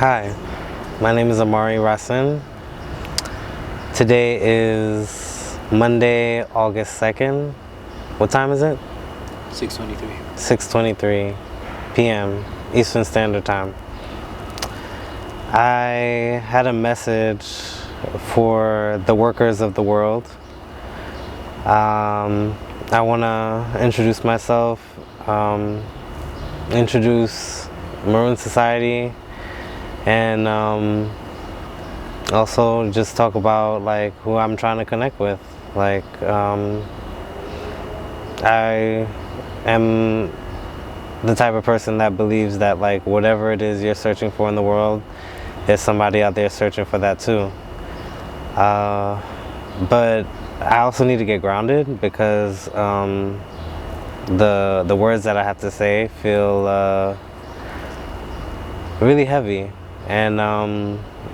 Hi, my name is Amari Rasin. Today is Monday, August 2nd. What time is it? 6:23. 6:23 p.m. Eastern Standard Time. I had a message for the workers of the world. I want to introduce myself, introduce Maroon Society, and also just talk about like who I'm trying to connect with. Like I am the type of person that believes that like whatever it is you're searching for in the world, there's somebody out there searching for that too. But I also need to get grounded because the words that I have to say feel really heavy, and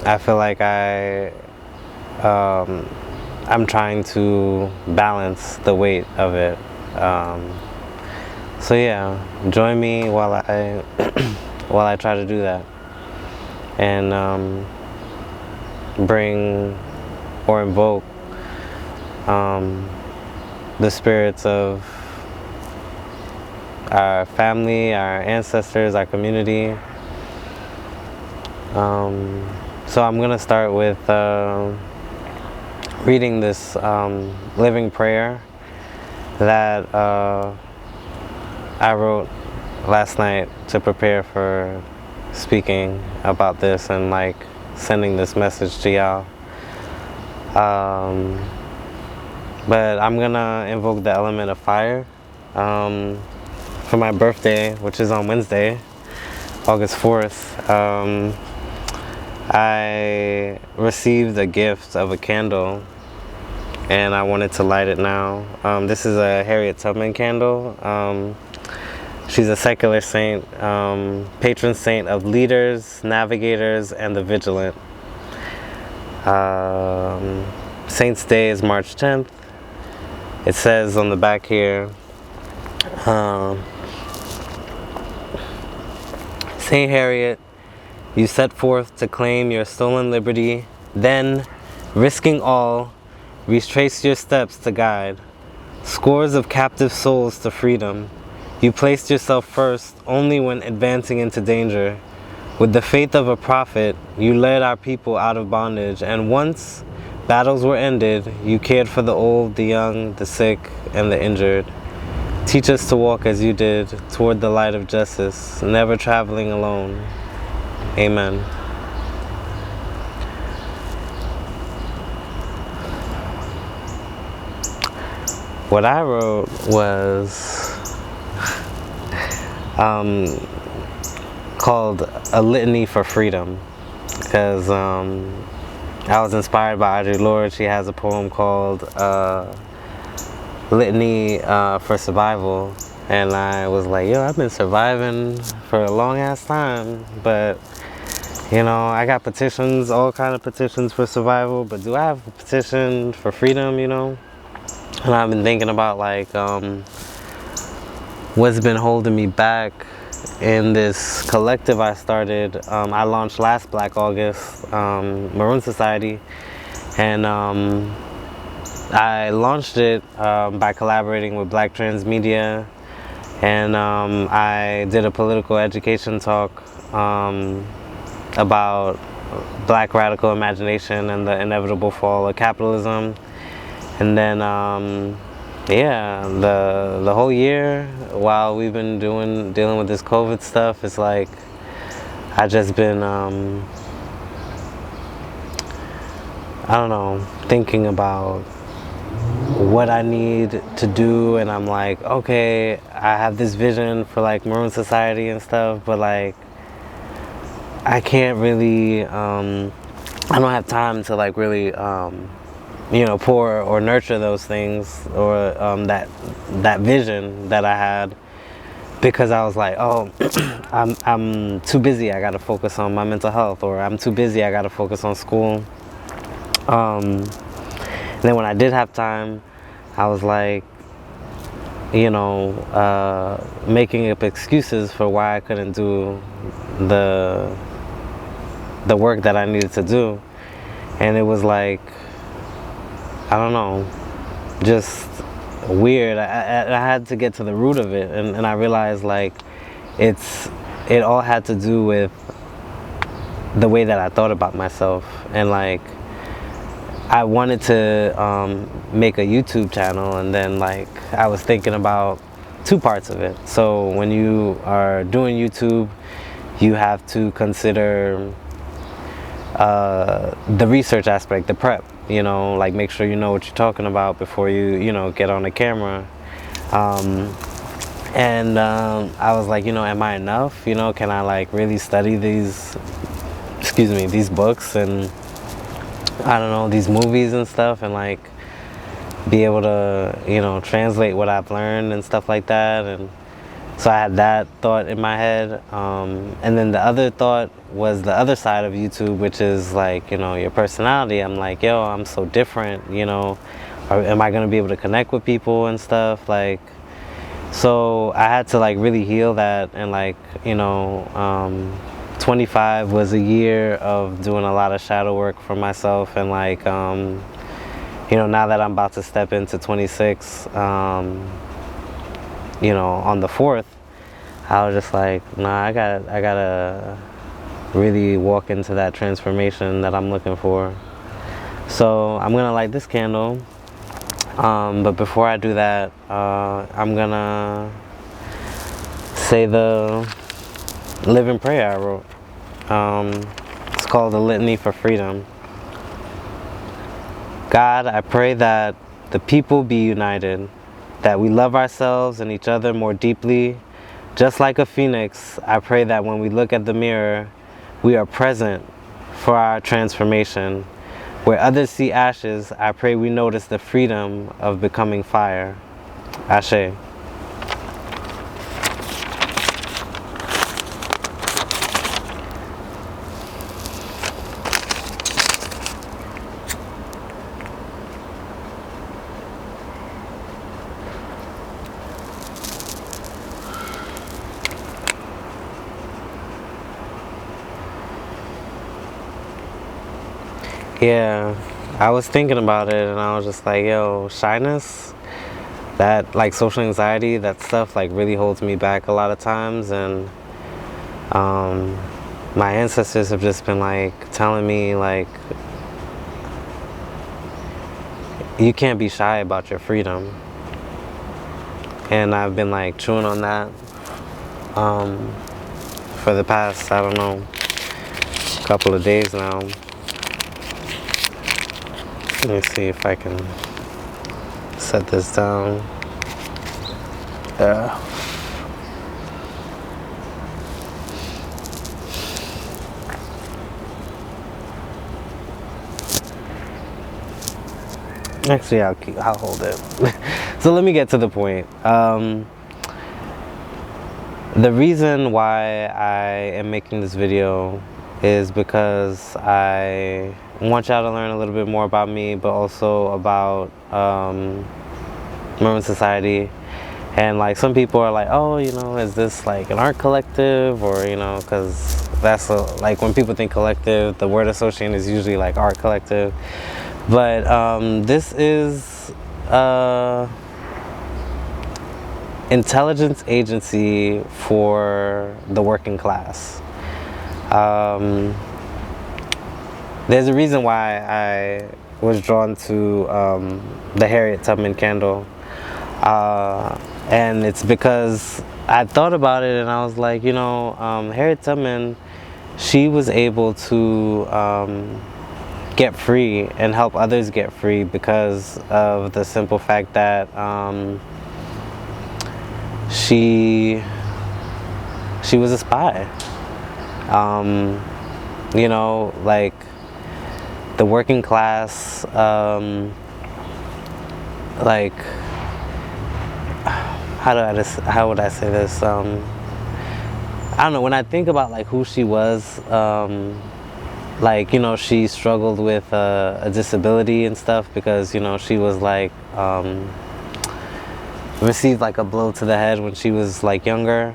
I feel like I'm trying to balance the weight of it. So yeah, join me while I while I try to do that, and bring or invoke the spirits of our family, our ancestors, our community. So I'm gonna start with reading this living prayer that I wrote last night to prepare for speaking about this and like sending this message to y'all. But I'm gonna invoke the element of fire for my birthday, which is on Wednesday, August 4th. I received a gift of a candle and I wanted to light it now. This is a Harriet Tubman candle. She's a secular saint, patron saint of leaders, navigators, and the vigilant. Saint's Day is March 10th. It says on the back here, Saint Harriet, you set forth to claim your stolen liberty, then, risking all, retraced your steps to guide scores of captive souls to freedom. You placed yourself first only when advancing into danger. With the faith of a prophet, you led our people out of bondage, and once battles were ended, you cared for the old, the young, the sick, and the injured. Teach us to walk as you did, toward the light of justice, never traveling alone. Amen. What I wrote was called A Litany for Freedom, because I was inspired by Audre Lorde. She has a poem called Litany for Survival, and I was like, yo, I've been surviving for a long ass time, but you know, I got petitions, all kind of petitions for survival, but do I have a petition for freedom, you know? And I've been thinking about like what's been holding me back in this collective I started. I launched last Black August, Maroon Society, and I launched it by collaborating with Black Trans Media, and I did a political education talk about Black radical imagination and the inevitable fall of capitalism. And then yeah, the whole year while we've been dealing with this COVID stuff, it's like I just been I don't know, thinking about what I need to do, and I'm like, okay, I have this vision for like Maroon Society and stuff, but like I can't really I don't have time to like really you know, pour or nurture those things, or that vision that I had, because I was like, oh, I'm too busy, I gotta focus on my mental health, or I'm too busy, I gotta focus on school. And then when I did have time, I was like, you know, making up excuses for why I couldn't do the work that I needed to do. And it was like, I don't know, just weird. I had to get to the root of it, and I realized like it all had to do with the way that I thought about myself. And like I wanted to make a YouTube channel, and then like I was thinking about two parts of it. So when you are doing YouTube, you have to consider the research aspect, the prep, you know, like make sure you know what you're talking about before you know, get on the camera. I was like, you know, am I enough? You know, can I like really study these, excuse me, these books and I don't know, these movies and stuff, and like be able to, you know, translate what I've learned and stuff like that. And so I had that thought in my head. And then the other thought was the other side of YouTube, which is like, you know, your personality. I'm like, yo, I'm so different, you know, or am I gonna be able to connect with people and stuff? Like, so I had to like really heal that. And like, you know, 25 was a year of doing a lot of shadow work for myself. And like, you know, now that I'm about to step into 26, you know, on the 4th, I was just like, nah, I gotta really walk into that transformation that I'm looking for. So I'm gonna light this candle, but before I do that, I'm gonna say the living prayer I wrote. It's called the Litany for Freedom. God, I pray that the people be united, that we love ourselves and each other more deeply. Just like a phoenix, I pray that when we look at the mirror, we are present for our transformation. Where others see ashes, I pray we notice the freedom of becoming fire. Ashe. Yeah, I was thinking about it and I was just like, yo, shyness, that like social anxiety, that stuff like really holds me back a lot of times. And my ancestors have just been like telling me like, you can't be shy about your freedom. And I've been like chewing on that for the past, I don't know, couple of days now. Let me see if I can set this down. Actually, I'll hold it. So let me get to the point. The reason why I am making this video is because I want y'all to learn a little bit more about me, but also about Merman Society. And like some people are like, oh, you know, is this like an art collective? Or, you know, because that's like when people think collective, the word associated is usually like art collective. But this is intelligence agency for the working class. There's a reason why I was drawn to the Harriet Tubman candle, and it's because I thought about it and I was like, you know, Harriet Tubman, she was able to get free and help others get free because of the simple fact that she was a spy. You know, like the working class, like how would I say this? I don't know. When I think about like who she was, like, you know, she struggled with a disability and stuff because, you know, she was like received like a blow to the head when she was like younger.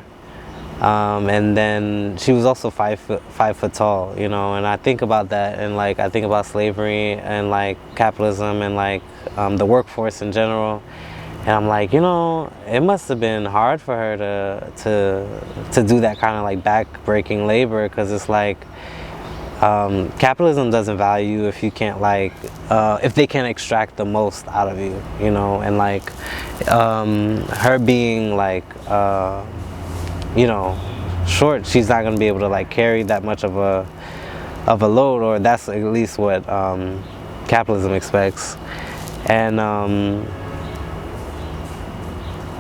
And then she was also 5 foot tall, you know. And I think about that, and like I think about slavery and like capitalism and like the workforce in general. And I'm like, you know, it must have been hard for her to do that kind of like back-breaking labor, because it's like capitalism doesn't value you if you can't like if they can't extract the most out of you, you know. And like her being like you know, short, she's not gonna be able to like carry that much of a load, or that's at least what capitalism expects. And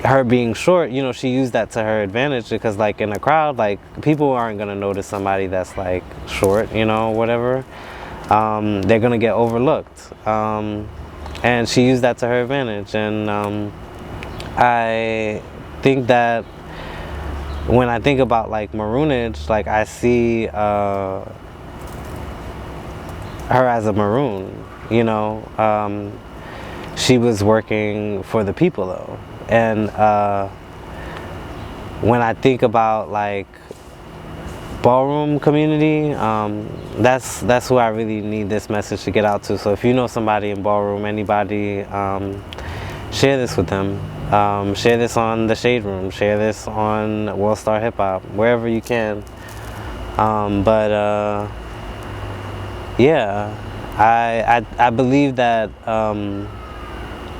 her being short, you know, she used that to her advantage, because like in a crowd, like people aren't gonna notice somebody that's like short, you know, whatever. They're gonna get overlooked, and she used that to her advantage. And I think that when I think about like Maroonage, like I see her as a Maroon, you know. She was working for the people though. And when I think about like ballroom community, that's who I really need this message to get out to. So if you know somebody in ballroom, anybody, share this with them. Share this on the Shade Room. Share this on Worldstar Hip Hop, wherever you can. Yeah, I believe that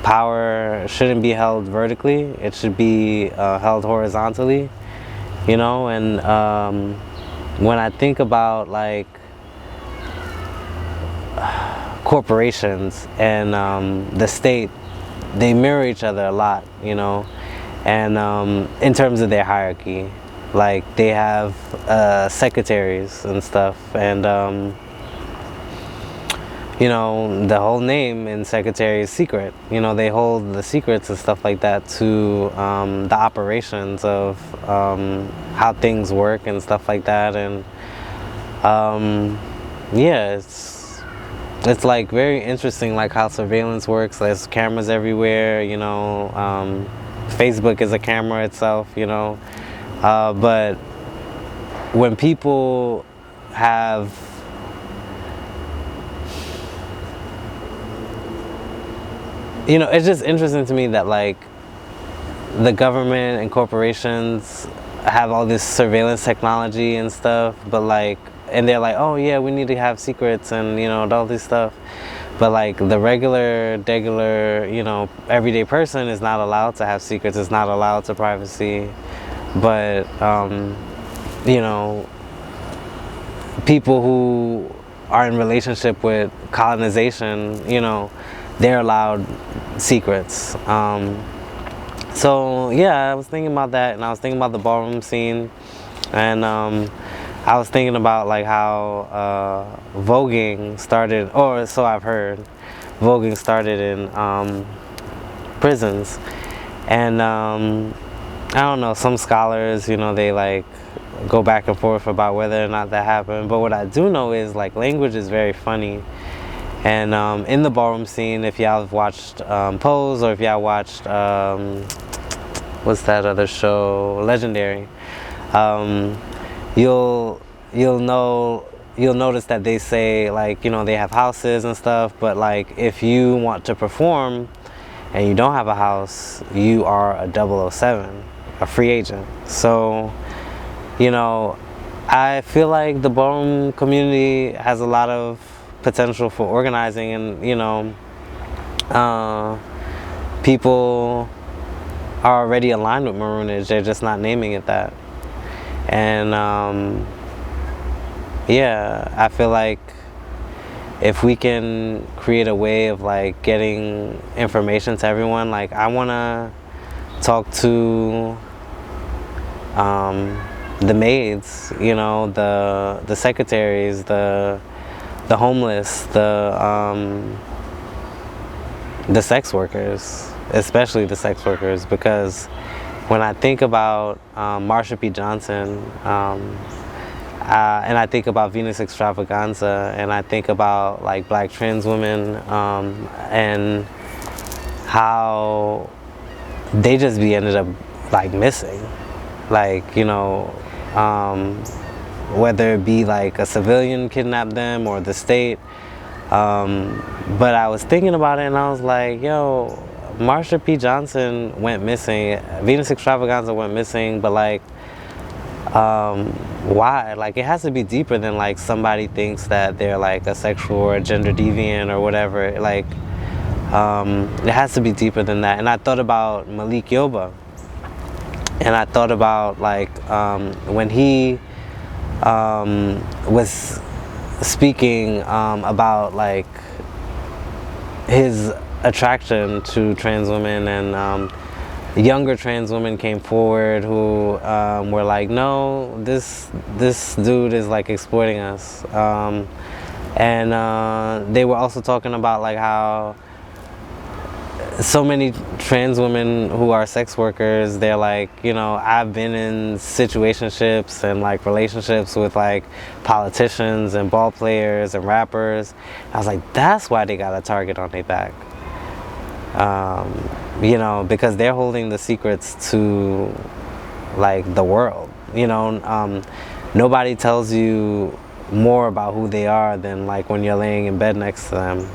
power shouldn't be held vertically. It should be held horizontally, you know. And when I think about like corporations and the state, they mirror each other a lot, you know. And in terms of their hierarchy, like they have secretaries and stuff, and you know, the whole name in secretary is secret. You know, they hold the secrets and stuff like that to the operations of how things work and stuff like that. And yeah, it's like very interesting, like how surveillance works. There's cameras everywhere, you know. Facebook is a camera itself, you know. But when people have you know, it's just interesting to me that like the government and corporations have all this surveillance technology and stuff, but like, and they're like, oh yeah, we need to have secrets and, you know, all this stuff. But like the regular, you know, everyday person is not allowed to have secrets. It's not allowed to privacy. But you know, people who are in relationship with colonization, you know, they're allowed secrets. So yeah, I was thinking about that, and I was thinking about the ballroom scene, and I was thinking about like how voguing started, or so I've heard, voguing started in prisons. And I don't know, some scholars, you know, they like go back and forth about whether or not that happened. But what I do know is like language is very funny. And in the ballroom scene, if y'all have watched Pose, or if y'all watched what's that other show, Legendary, you'll notice that they say like, you know, they have houses and stuff, but like if you want to perform and you don't have a house, you are a 007, a free agent. So, you know, I feel like the ballroom community has a lot of potential for organizing, and you know, people are already aligned with Maroonage, they're just not naming it that. And yeah, I feel like if we can create a way of like getting information to everyone, like I want to talk to the maids, you know, the secretaries, the homeless, the sex workers, especially the sex workers, because when I think about Marsha P. Johnson, and I think about Venus Extravaganza, and I think about like black trans women, and how they just ended up like missing, like, um, whether it be like a civilian kidnapped them or the state. But I was thinking about it and I was like, yo, Marsha P. Johnson went missing, Venus Extravaganza went missing, but like, why? Like, it has to be deeper than like somebody thinks that they're like a sexual or a gender deviant or whatever. Like, it has to be deeper than that. And I thought about Malik Yoba, and I thought about like when he was speaking about like his attraction to trans women, and younger trans women came forward who were like, no, this dude is like exploiting us, and they were also talking about like how so many trans women who are sex workers, they're like, I've been in situationships and like relationships with like politicians and ball players and rappers. I was like, that's why they got a target on their back. Because they're holding the secrets to like the world. Nobody tells you more about who they are than like when you're laying in bed next to them.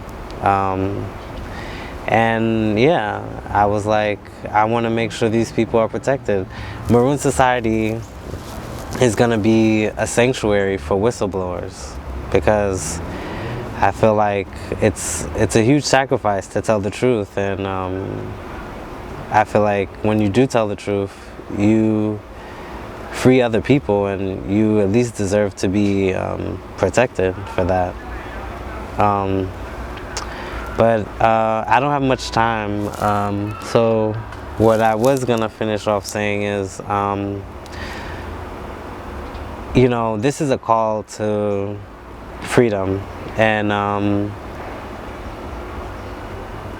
And yeah, I was like, I want to make sure these people are protected. Maroon Society is going to be a sanctuary for whistleblowers, because I feel like it's a huge sacrifice to tell the truth. And I feel like when you do tell the truth, you free other people, and you at least deserve to be protected for that. But I don't have much time, so what I was gonna finish off saying is, this is a call to freedom, and I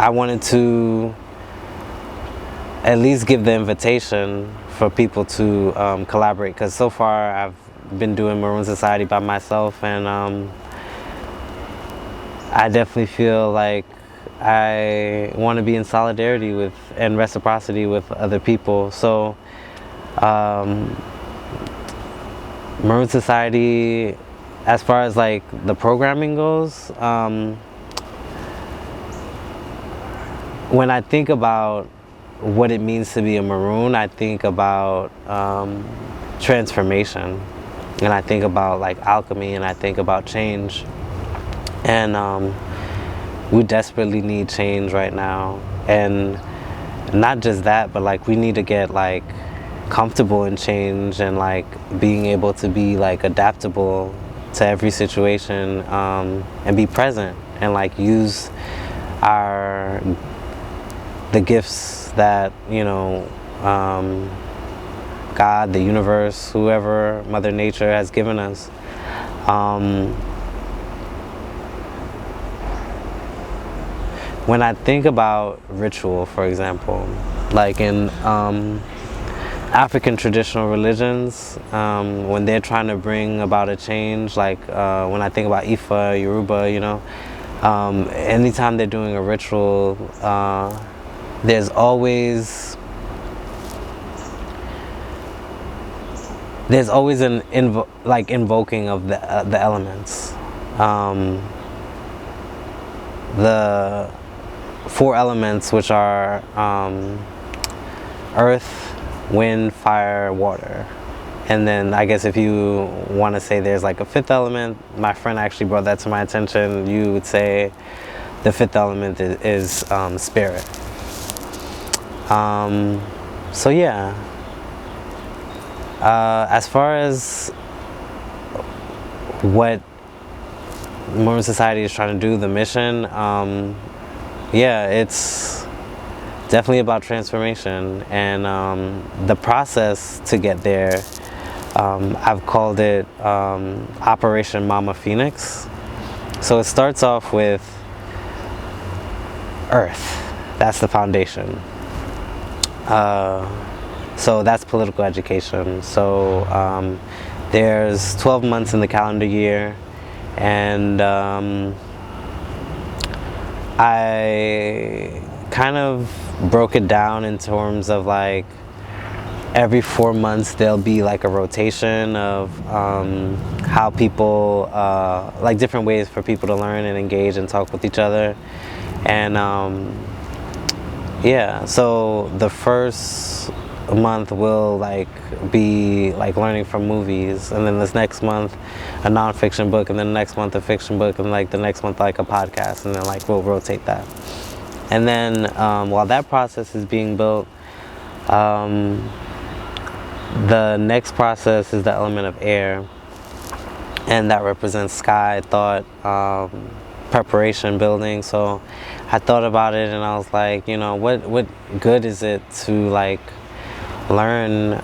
wanted to at least give the invitation for people to collaborate, because so far I've been doing Maroon Society by myself, and I definitely feel like I want to be in solidarity with and reciprocity with other people. So Maroon Society, as far as like the programming goes, when I think about what it means to be a Maroon, I think about transformation, and I think about like alchemy, and I think about change. And we desperately need change right now, and not just that, but like we need to get like comfortable in change, and like being able to be like adaptable to every situation, and be present, and like use the gifts that God, the universe, whoever, Mother Nature has given us. When I think about ritual, for example, like in African traditional religions, when they're trying to bring about a change, like when I think about Ifa, Yoruba, anytime they're doing a ritual, there's always an invoking of the elements. The four elements, which are earth, wind, fire, water. And then I guess if you want to say there's like a fifth element, my friend actually brought that to my attention. You would say the fifth element is spirit. So yeah, as far as what Maroon Society is trying to do, the mission, yeah, it's definitely about transformation, and the process to get there, I've called it Operation Mama Phoenix. So it starts off with earth. That's the foundation. So that's political education. So there's 12 months in the calendar year, and I kind of broke it down in terms of like every 4 months there'll be like a rotation of how people, like different ways for people to learn and engage and talk with each other. And yeah, so the first month will like be like learning from movies, and then this next month a nonfiction book, and then the next month a fiction book, and like the next month like a podcast, and then like we'll rotate that. And then while that process is being built, the next process is the element of air, and that represents sky, thought, preparation, building. So I thought about it, and I was like, you know, what good is it to like learn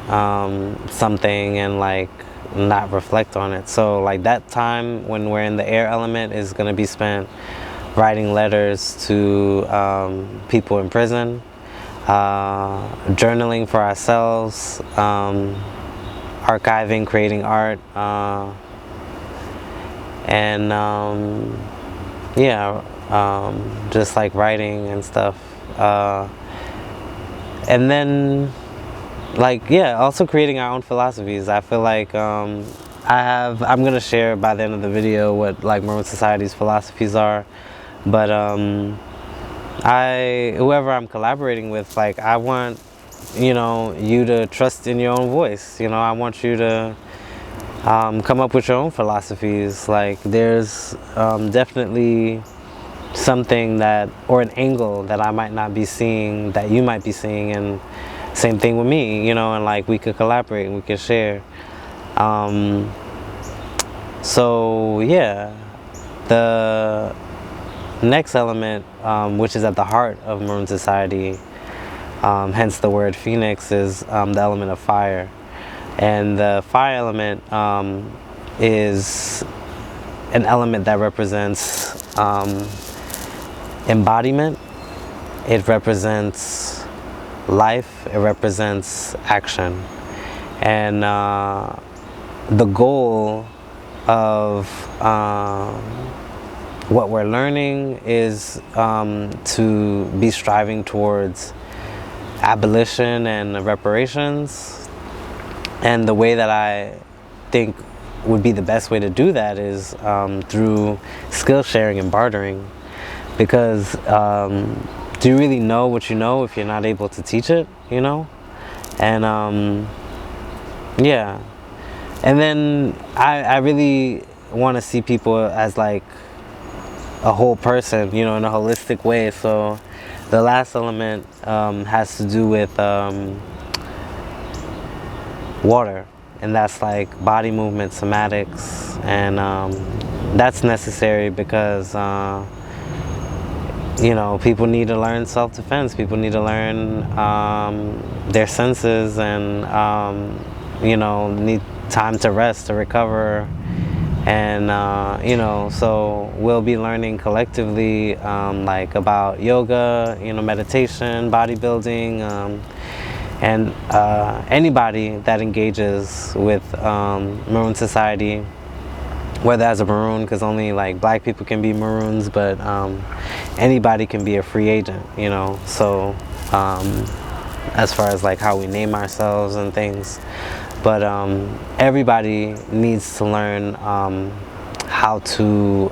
something and like not reflect on it? So like that time when we're in the air element is going to be spent writing letters to people in prison, journaling for ourselves, archiving, creating art, and yeah, just like writing and stuff, and then like, yeah, also creating our own philosophies. I feel like I'm gonna share by the end of the video what like Maroon Society's philosophies are, but whoever I'm collaborating with, like I want, you know, you to trust in your own voice. You know, I want you to come up with your own philosophies. Like there's definitely something that, or an angle that I might not be seeing that you might be seeing, and same thing with me, you know, and like we could collaborate and we could share. So yeah, the next element, which is at the heart of Maroon Society, hence the word Phoenix, is the element of fire. And the fire element is an element that represents embodiment. It represents life. It represents action. And the goal of what we're learning is to be striving towards abolition and reparations. And the way that I think would be the best way to do that is through skill sharing and bartering. Because do you really know what you know if you're not able to teach it, you know? And yeah. And then I really want to see people as like a whole person, you know, in a holistic way. So the last element has to do with water, and that's like body movement, somatics, and that's necessary because you know, people need to learn self-defense. People need to learn their senses, and you know, need time to rest, to recover. And you know, so we'll be learning collectively like about yoga, you know, meditation, bodybuilding, and anybody that engages with Maroon Society, whether as a Maroon, because only like black people can be Maroons, but anybody can be a free agent, you know. So as far as like how we name ourselves and things, but everybody needs to learn how to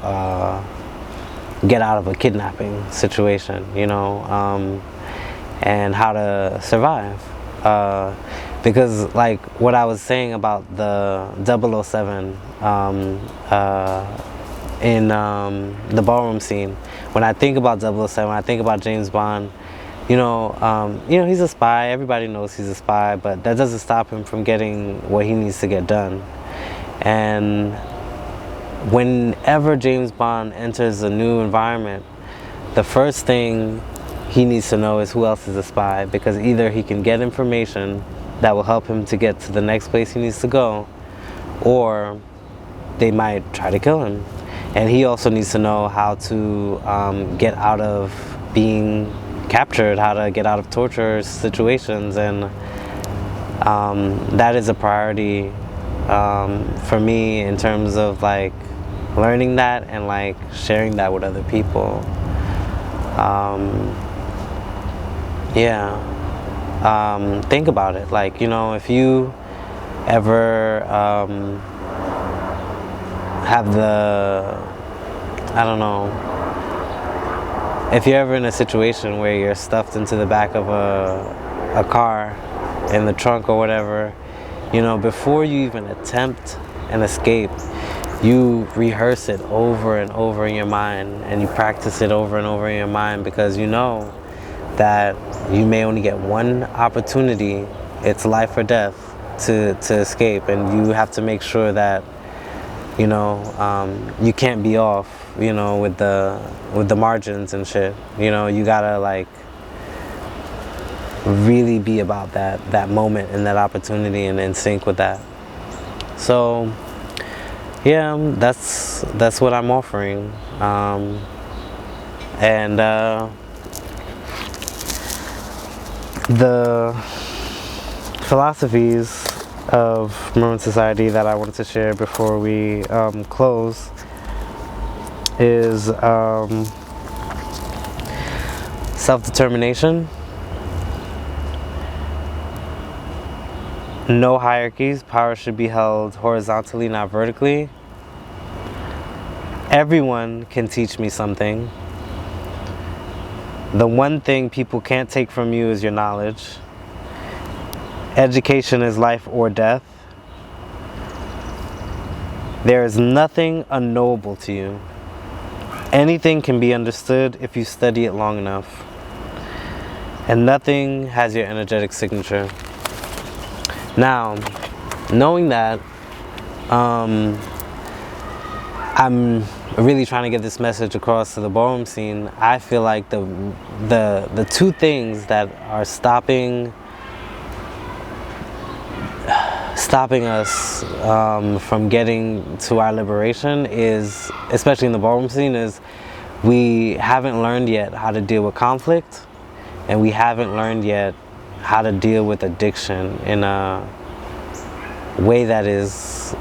get out of a kidnapping situation, you know, and how to survive. Because like what I was saying about the 007 in the ballroom scene, when I think about 007, I think about James Bond. You know, he's a spy. Everybody knows he's a spy, but that doesn't stop him from getting what he needs to get done. And whenever James Bond enters a new environment, the first thing he needs to know is who else is a spy, because either he can get information that will help him to get to the next place he needs to go, or they might try to kill him. And he also needs to know how to get out of being captured, how to get out of torture situations, and that is a priority for me in terms of like learning that and like sharing that with other people. Yeah. think about it. Like, you know, if you ever have the, I don't know, if you're ever in a situation where you're stuffed into the back of a car, in the trunk or whatever, you know, before you even attempt an escape, you rehearse it over and over in your mind, and you practice it over and over in your mind, because you know that you may only get one opportunity. It's life or death to escape, and you have to make sure that, you know, you can't be off, you know, with the margins and shit. You know, you gotta like really be about that moment and that opportunity, and in sync with that. So yeah, that's what I'm offering, and the philosophies of Maroon Society that I wanted to share before we close is self-determination, no hierarchies, power should be held horizontally, not vertically. Everyone can teach me something. The one thing people can't take from you is your knowledge. Education is life or death. There is nothing unknowable to you. Anything can be understood if you study it long enough. And nothing has your energetic signature. Now, knowing that, I'm really trying to get this message across to the ballroom scene. I feel like the two things that are stopping us from getting to our liberation is, especially in the ballroom scene, is we haven't learned yet how to deal with conflict, and we haven't learned yet how to deal with addiction in a way that is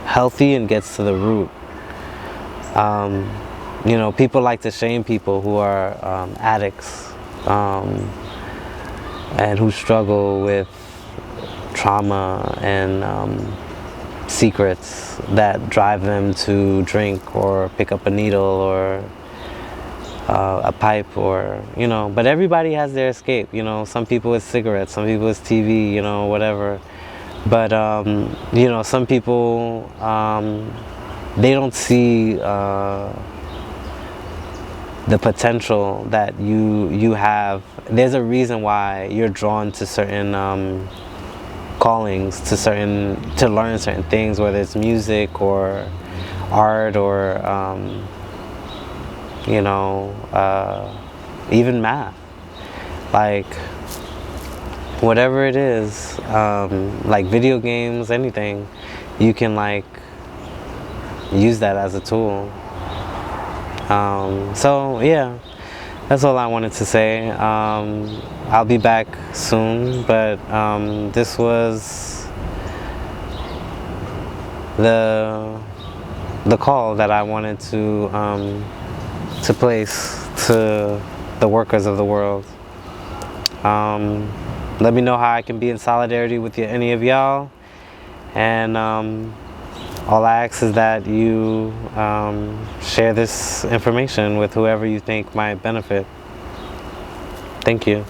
healthy and gets to the root. You know, people like to shame people who are addicts and who struggle with trauma and secrets that drive them to drink or pick up a needle or a pipe, or, you know, but everybody has their escape. You know, some people it's cigarettes, some people it's TV, you know, whatever. But you know, some people they don't see the potential that you have. There's a reason why you're drawn to certain callings, to learn certain things, whether it's music or art or you know, even math. Like, whatever it is, like video games, anything, you can like use that as a tool. So yeah, that's all I wanted to say. I'll be back soon, but this was the call that I wanted to place to the workers of the world. Let me know how I can be in solidarity with any of y'all, and all I ask is that you share this information with whoever you think might benefit. Thank you.